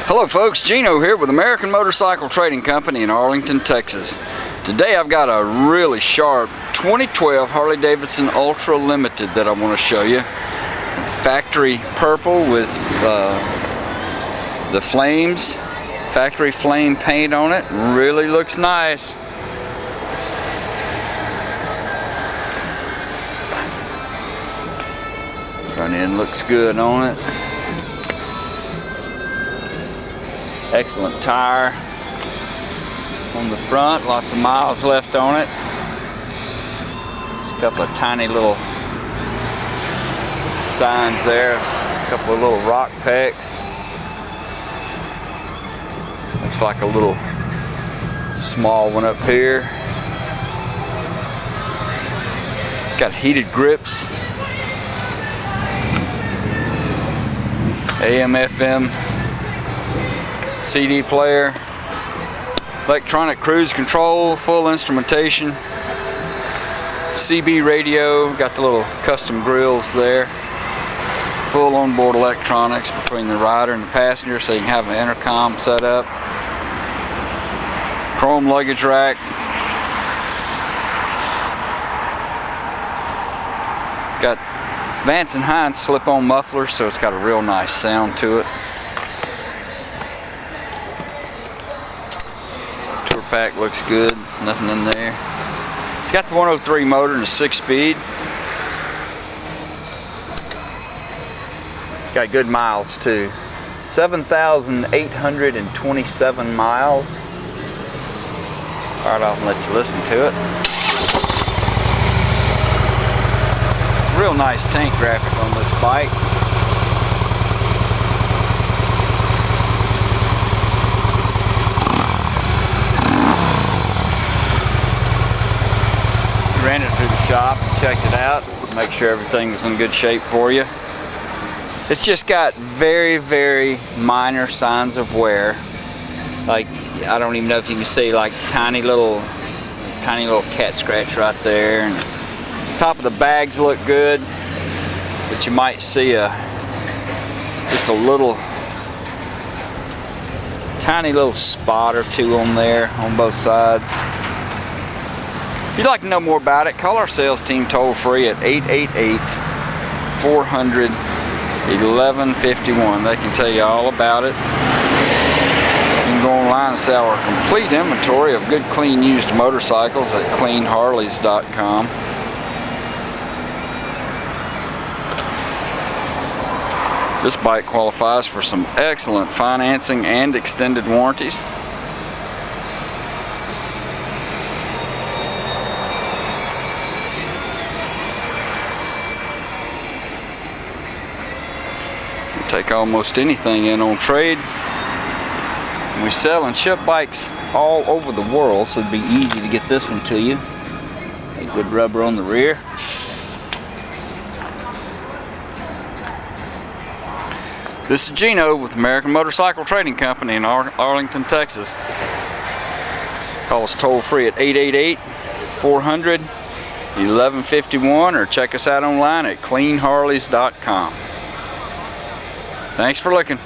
Hello folks, Gino here with American Motorcycle Trading Company in Arlington, Texas. Today I've got a really sharp 2012 Harley Davidson Ultra Limited that I want to show you. The factory purple with the flames, factory flame paint on it. Really looks nice. Front end looks good on it. Excellent tire on the front, lots of miles left on it. Just a couple of tiny little signs there, a couple of little rock pecks. Looks like a little small one up here. Got heated grips, AM, FM, CD player, electronic cruise control, full instrumentation, CB radio, got the little custom grills there, full onboard electronics between the rider and the passenger so you can have an intercom set up, chrome luggage rack, got Vance and Hines slip-on mufflers so it's got a real nice sound to it. Pack looks good, nothing in there. It's got the 103 motor and a 6-speed. Got good miles too. 7,827 miles. Fire it off and let you listen to it. Real nice tank graphic on this bike. Ran it through the shop and checked it out, make sure everything was in good shape for you. It's just got very, very minor signs of wear. Like, I don't even know if you can see, like tiny little cat scratch right there. And top of the bags look good, but you might see just a little tiny little spot or two on there on both sides. If you'd like to know more about it, call our sales team toll free at 888-400-1151. They can tell you all about it. You can go online and see our complete inventory of good, clean, used motorcycles at cleanharleys.com. This bike qualifies for some excellent financing and extended warranties. Take almost anything in on trade. We sell and ship bikes all over the world, so it'd be easy to get this one to you. A good rubber on the rear. This is Gino with American Motorcycle Trading Company in Arlington, Texas. Call us toll free at 888-400-1151 or check us out online at cleanharleys.com. Thanks for looking.